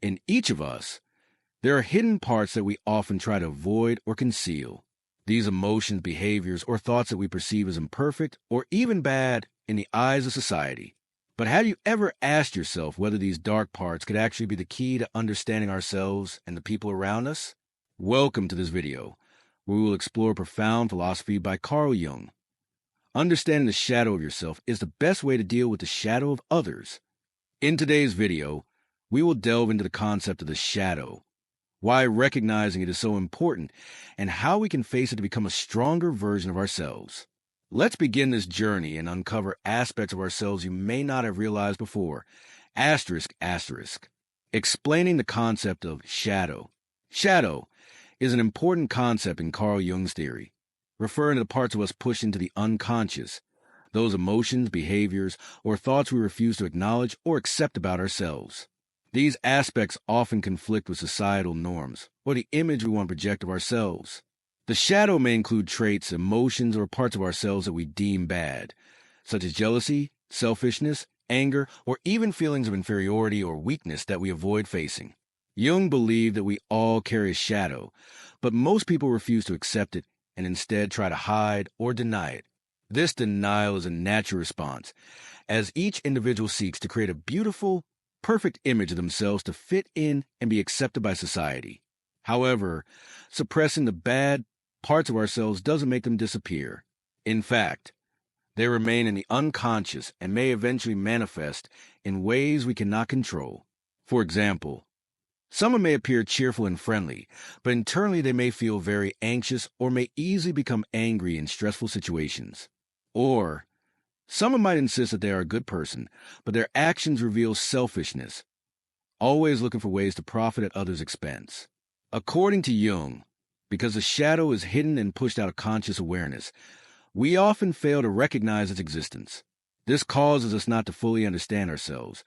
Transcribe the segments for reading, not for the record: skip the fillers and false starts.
In each of us, there are hidden parts that we often try to avoid or conceal. These emotions, behaviors, or thoughts that we perceive as imperfect or even bad in the eyes of society. But have you ever asked yourself whether these dark parts could actually be the key to understanding ourselves and the people around us? Welcome to this video, where we will explore profound philosophy by Carl Jung. Understanding the shadow of yourself is the best way to deal with the shadow of others. In today's video, we will delve into the concept of the shadow, why recognizing it is so important, and how we can face it to become a stronger version of ourselves. Let's begin this journey and uncover aspects of ourselves you may not have realized before. Asterisk. Explaining the concept of shadow. Shadow is an important concept in Carl Jung's theory, referring to the parts of us pushed into the unconscious, those emotions, behaviors, or thoughts we refuse to acknowledge or accept about ourselves. These aspects often conflict with societal norms or the image we want to project of ourselves. The shadow may include traits, emotions, or parts of ourselves that we deem bad, such as jealousy, selfishness, anger, or even feelings of inferiority or weakness that we avoid facing. Jung believed that we all carry a shadow, but most people refuse to accept it and instead try to hide or deny it. This denial is a natural response, as each individual seeks to create a beautiful, perfect image of themselves to fit in and be accepted by society. However, suppressing the bad parts of ourselves doesn't make them disappear. In fact, they remain in the unconscious and may eventually manifest in ways we cannot control. For example, someone may appear cheerful and friendly, but internally they may feel very anxious or may easily become angry in stressful situations. Or someone might insist that they are a good person, but their actions reveal selfishness, always looking for ways to profit at others' expense. According to Jung, because the shadow is hidden and pushed out of conscious awareness, we often fail to recognize its existence. This causes us not to fully understand ourselves,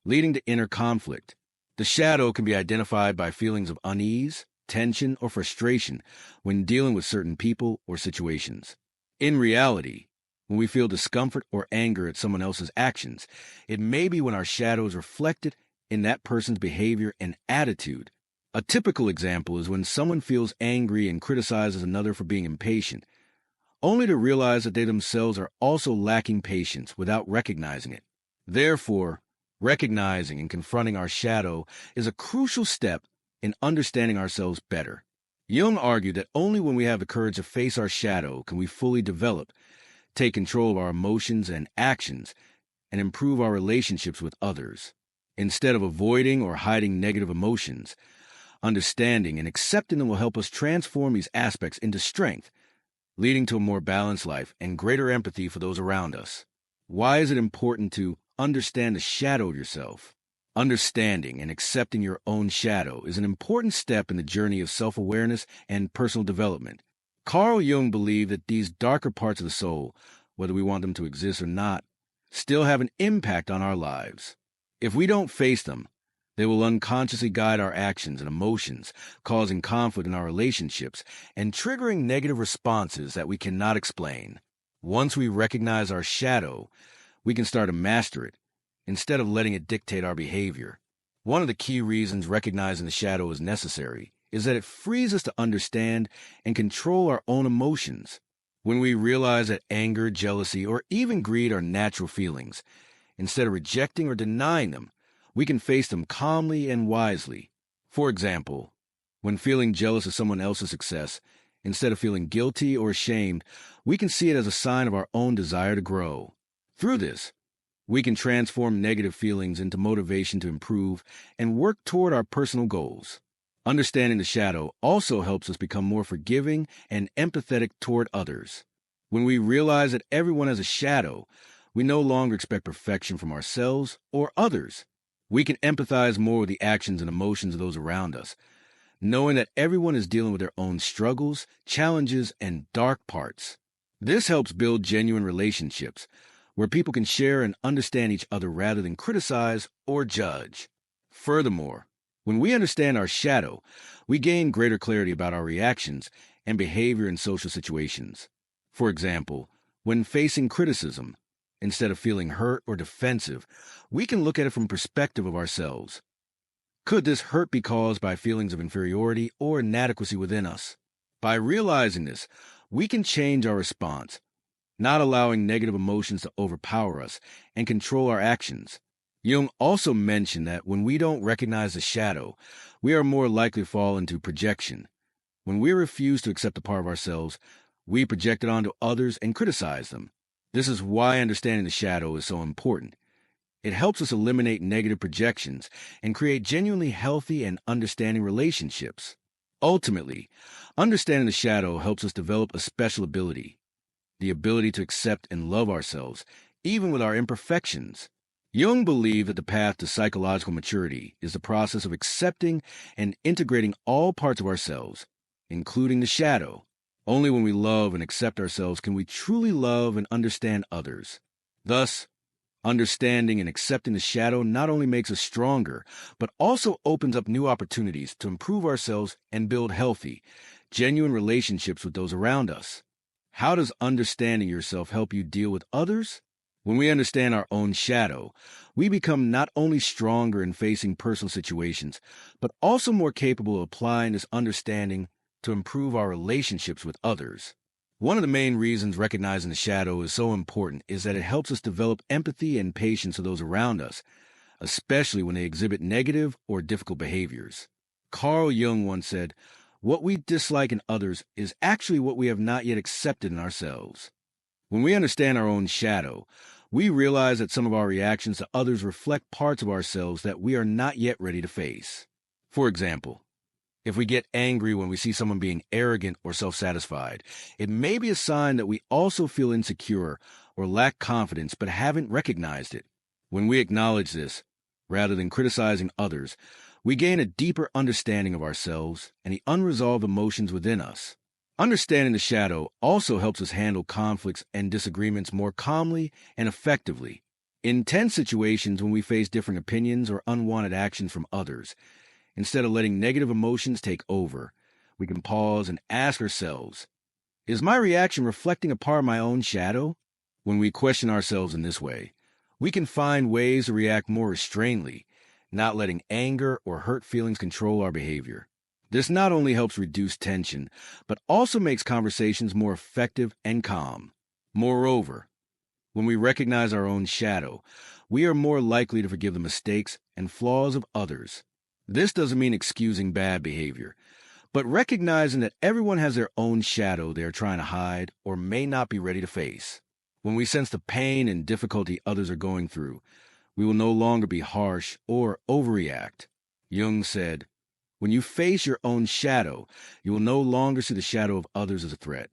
leading to inner conflict. The shadow can be identified by feelings of unease, tension, or frustration when dealing with certain people or situations. In reality, when we feel discomfort or anger at someone else's actions, it may be when our shadow is reflected in that person's behavior and attitude. A typical example is when someone feels angry and criticizes another for being impatient, only to realize that they themselves are also lacking patience without recognizing it. Therefore, recognizing and confronting our shadow is a crucial step in understanding ourselves better. Jung argued that only when we have the courage to face our shadow can we fully develop, take control of our emotions and actions, and improve our relationships with others. Instead of avoiding or hiding negative emotions, understanding and accepting them will help us transform these aspects into strength, leading to a more balanced life and greater empathy for those around us. Why is it important to understand the shadow of yourself? Understanding and accepting your own shadow is an important step in the journey of self-awareness and personal development. Carl Jung believed that these darker parts of the soul, whether we want them to exist or not, still have an impact on our lives. If we don't face them, they will unconsciously guide our actions and emotions, causing conflict in our relationships and triggering negative responses that we cannot explain. Once we recognize our shadow, we can start to master it, instead of letting it dictate our behavior. One of the key reasons recognizing the shadow is necessary is that it frees us to understand and control our own emotions. When we realize that anger, jealousy, or even greed are natural feelings, instead of rejecting or denying them, we can face them calmly and wisely. For example, when feeling jealous of someone else's success, instead of feeling guilty or ashamed, we can see it as a sign of our own desire to grow. Through this, we can transform negative feelings into motivation to improve and work toward our personal goals. Understanding the shadow also helps us become more forgiving and empathetic toward others. When we realize that everyone has a shadow, we no longer expect perfection from ourselves or others. We can empathize more with the actions and emotions of those around us, knowing that everyone is dealing with their own struggles, challenges, and dark parts. This helps build genuine relationships, where people can share and understand each other rather than criticize or judge. Furthermore, when we understand our shadow, we gain greater clarity about our reactions and behavior in social situations. For example, when facing criticism, instead of feeling hurt or defensive, we can look at it from the perspective of ourselves. Could this hurt be caused by feelings of inferiority or inadequacy within us? By realizing this, we can change our response, not allowing negative emotions to overpower us and control our actions. Jung also mentioned that when we don't recognize the shadow, we are more likely to fall into projection. When we refuse to accept a part of ourselves, we project it onto others and criticize them. This is why understanding the shadow is so important. It helps us eliminate negative projections and create genuinely healthy and understanding relationships. Ultimately, understanding the shadow helps us develop a special ability, the ability to accept and love ourselves, even with our imperfections. Jung believed that the path to psychological maturity is the process of accepting and integrating all parts of ourselves, including the shadow. Only when we love and accept ourselves can we truly love and understand others. Thus, understanding and accepting the shadow not only makes us stronger, but also opens up new opportunities to improve ourselves and build healthy, genuine relationships with those around us. How does understanding yourself help you deal with others? When we understand our own shadow, we become not only stronger in facing personal situations, but also more capable of applying this understanding to improve our relationships with others. One of the main reasons recognizing the shadow is so important is that it helps us develop empathy and patience for those around us, especially when they exhibit negative or difficult behaviors. Carl Jung once said, "What we dislike in others is actually what we have not yet accepted in ourselves." When we understand our own shadow, we realize that some of our reactions to others reflect parts of ourselves that we are not yet ready to face. For example, if we get angry when we see someone being arrogant or self-satisfied, it may be a sign that we also feel insecure or lack confidence but haven't recognized it. When we acknowledge this, rather than criticizing others, we gain a deeper understanding of ourselves and the unresolved emotions within us. Understanding the shadow also helps us handle conflicts and disagreements more calmly and effectively. In tense situations when we face differing opinions or unwanted actions from others, instead of letting negative emotions take over, we can pause and ask ourselves, is my reaction reflecting a part of my own shadow? When we question ourselves in this way, we can find ways to react more restrainedly, not letting anger or hurt feelings control our behavior. This not only helps reduce tension, but also makes conversations more effective and calm. Moreover, when we recognize our own shadow, we are more likely to forgive the mistakes and flaws of others. This doesn't mean excusing bad behavior, but recognizing that everyone has their own shadow they are trying to hide or may not be ready to face. When we sense the pain and difficulty others are going through, we will no longer be harsh or overreact. Jung said, "When you face your own shadow, you will no longer see the shadow of others as a threat."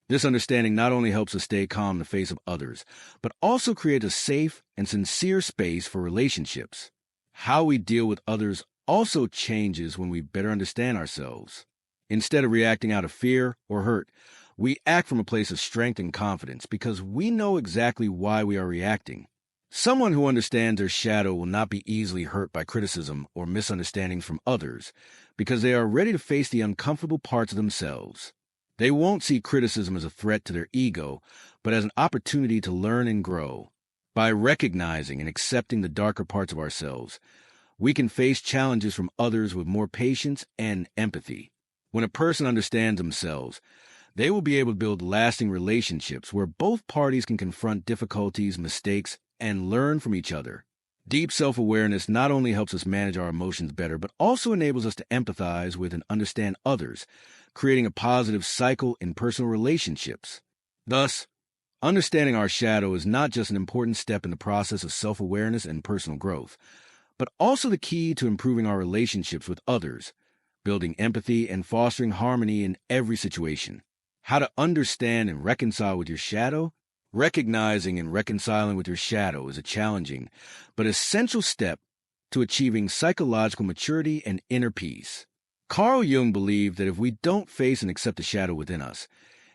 This understanding not only helps us stay calm in the face of others, but also creates a safe and sincere space for relationships. How we deal with others also changes when we better understand ourselves. Instead of reacting out of fear or hurt, we act from a place of strength and confidence because we know exactly why we are reacting. Someone who understands their shadow will not be easily hurt by criticism or misunderstandings from others because they are ready to face the uncomfortable parts of themselves. They won't see criticism as a threat to their ego, but as an opportunity to learn and grow. By recognizing and accepting the darker parts of ourselves, we can face challenges from others with more patience and empathy. When a person understands themselves, they will be able to build lasting relationships where both parties can confront difficulties, mistakes, and learn from each other. Deep self-awareness not only helps us manage our emotions better, but also enables us to empathize with and understand others, creating a positive cycle in personal relationships. Thus, understanding our shadow is not just an important step in the process of self-awareness and personal growth, but also the key to improving our relationships with others, building empathy and fostering harmony in every situation. How to understand and reconcile with your shadow? Recognizing and reconciling with your shadow is a challenging but essential step to achieving psychological maturity and inner peace. Carl Jung believed that if we don't face and accept the shadow within us,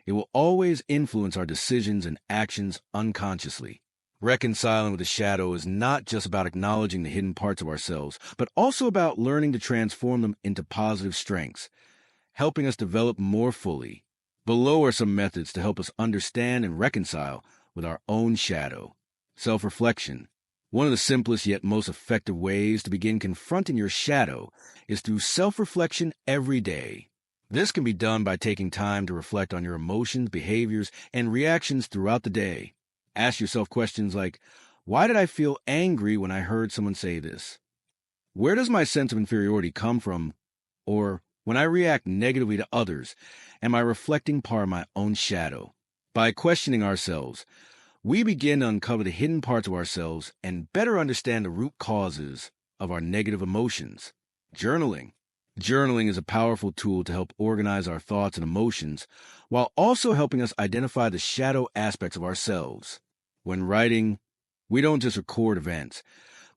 it will always influence our decisions and actions unconsciously. Reconciling with the shadow is not just about acknowledging the hidden parts of ourselves, but also about learning to transform them into positive strengths, helping us develop more fully. Below are some methods to help us understand and reconcile with our own shadow. Self-reflection. One of the simplest yet most effective ways to begin confronting your shadow is through self-reflection every day. This can be done by taking time to reflect on your emotions, behaviors, and reactions throughout the day. Ask yourself questions like, why did I feel angry when I heard someone say this? Where does my sense of inferiority come from? Or, when I react negatively to others, am I reflecting part of my own shadow? By questioning ourselves, we begin to uncover the hidden parts of ourselves and better understand the root causes of our negative emotions. Journaling. Journaling is a powerful tool to help organize our thoughts and emotions while also helping us identify the shadow aspects of ourselves. When writing, we don't just record events,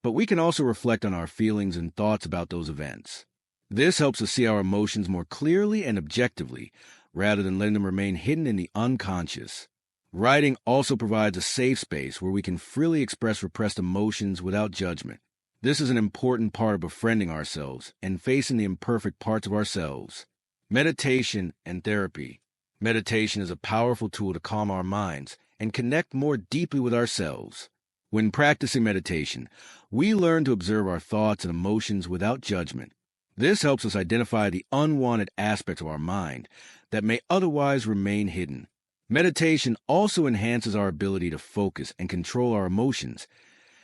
but we can also reflect on our feelings and thoughts about those events. This helps us see our emotions more clearly and objectively, rather than letting them remain hidden in the unconscious. Writing also provides a safe space where we can freely express repressed emotions without judgment. This is an important part of befriending ourselves and facing the imperfect parts of ourselves. Meditation and therapy. Meditation is a powerful tool to calm our minds and connect more deeply with ourselves. When practicing meditation, we learn to observe our thoughts and emotions without judgment. This helps us identify the unwanted aspects of our mind that may otherwise remain hidden. Meditation also enhances our ability to focus and control our emotions,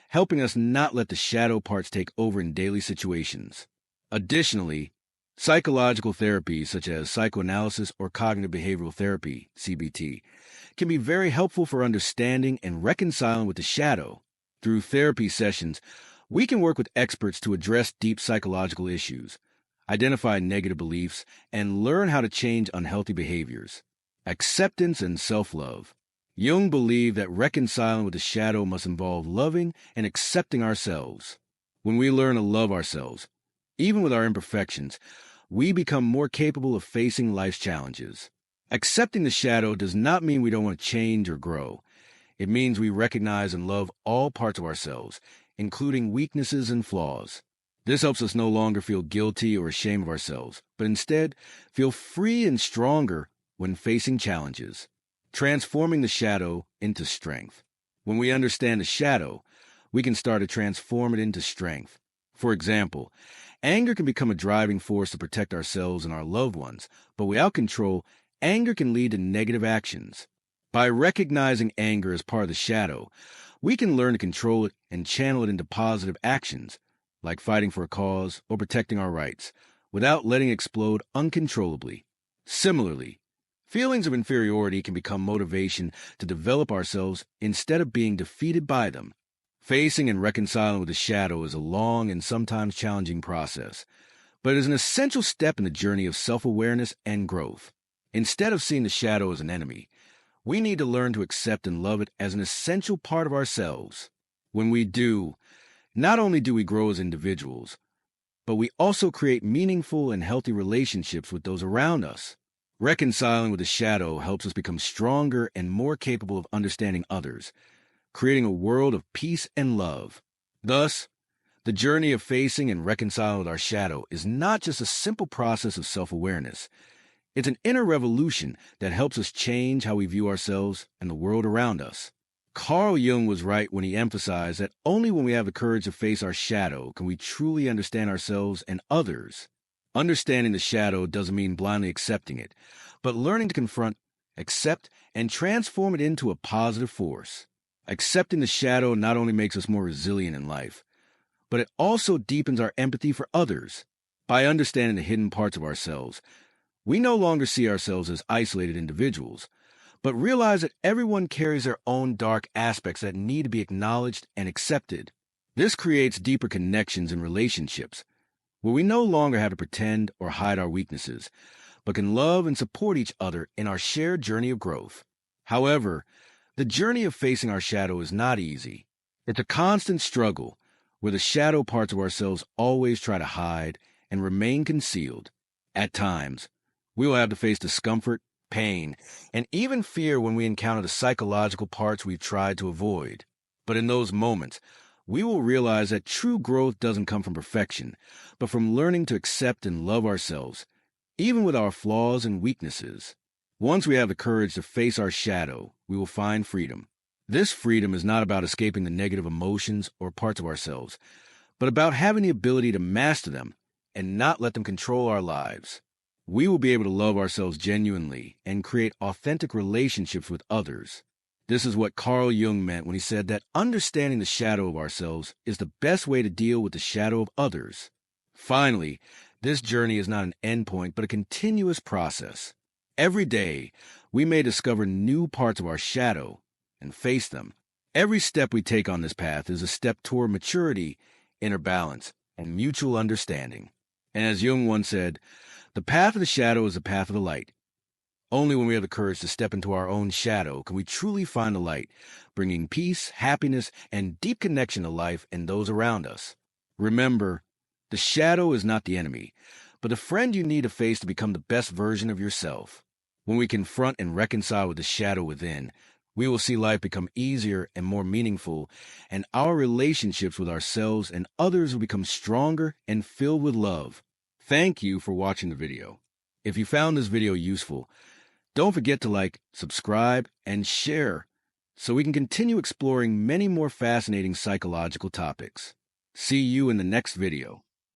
helping us not let the shadow parts take over in daily situations. Additionally, psychological therapies such as psychoanalysis or cognitive behavioral therapy, CBT, can be very helpful for understanding and reconciling with the shadow. Through therapy sessions, we can work with experts to address deep psychological issues, identify negative beliefs, and learn how to change unhealthy behaviors. Acceptance and self-love. Jung believed that reconciling with the shadow must involve loving and accepting ourselves. When we learn to love ourselves, even with our imperfections, we become more capable of facing life's challenges. Accepting the shadow does not mean we don't want to change or grow. It means we recognize and love all parts of ourselves, including weaknesses and flaws. This helps us no longer feel guilty or ashamed of ourselves, but instead feel free and stronger when facing challenges. Transforming the shadow into strength. When we understand the shadow, we can start to transform it into strength. For example, anger can become a driving force to protect ourselves and our loved ones, but without control, anger can lead to negative actions. By recognizing anger as part of the shadow, we can learn to control it and channel it into positive actions, like fighting for a cause or protecting our rights, without letting it explode uncontrollably. Similarly, feelings of inferiority can become motivation to develop ourselves instead of being defeated by them. Facing and reconciling with the shadow is a long and sometimes challenging process, but it is an essential step in the journey of self-awareness and growth. Instead of seeing the shadow as an enemy, we need to learn to accept and love it as an essential part of ourselves. When we do, not only do we grow as individuals, but we also create meaningful and healthy relationships with those around us. Reconciling with the shadow helps us become stronger and more capable of understanding others, creating a world of peace and love. Thus, the journey of facing and reconciling with our shadow is not just a simple process of self-awareness. It's an inner revolution that helps us change how we view ourselves and the world around us. Carl Jung was right when he emphasized that only when we have the courage to face our shadow can we truly understand ourselves and others. Understanding the shadow doesn't mean blindly accepting it, but learning to confront, accept, and transform it into a positive force. Accepting the shadow not only makes us more resilient in life, but it also deepens our empathy for others. By understanding the hidden parts of ourselves, we no longer see ourselves as isolated individuals, but realize that everyone carries their own dark aspects that need to be acknowledged and accepted. This creates deeper connections in relationships, where we no longer have to pretend or hide our weaknesses, but can love and support each other in our shared journey of growth. However, the journey of facing our shadow is not easy. It's a constant struggle, where the shadow parts of ourselves always try to hide and remain concealed. At times, we will have to face discomfort, pain, and even fear when we encounter the psychological parts we've tried to avoid. But in those moments, we will realize that true growth doesn't come from perfection, but from learning to accept and love ourselves, even with our flaws and weaknesses. Once we have the courage to face our shadow, we will find freedom. This freedom is not about escaping the negative emotions or parts of ourselves, but about having the ability to master them and not let them control our lives. We will be able to love ourselves genuinely and create authentic relationships with others. This is what Carl Jung meant when he said that understanding the shadow of ourselves is the best way to deal with the shadow of others. Finally, this journey is not an endpoint, but a continuous process. Every day, we may discover new parts of our shadow and face them. Every step we take on this path is a step toward maturity, inner balance, and mutual understanding. And as Jung once said, the path of the shadow is the path of the light. Only when we have the courage to step into our own shadow can we truly find the light, bringing peace, happiness, and deep connection to life and those around us. Remember, the shadow is not the enemy, but the friend you need to face to become the best version of yourself. When we confront and reconcile with the shadow within, we will see life become easier and more meaningful, and our relationships with ourselves and others will become stronger and filled with love. Thank you for watching the video. If you found this video useful, don't forget to like, subscribe, and share so we can continue exploring many more fascinating psychological topics. See you in the next video.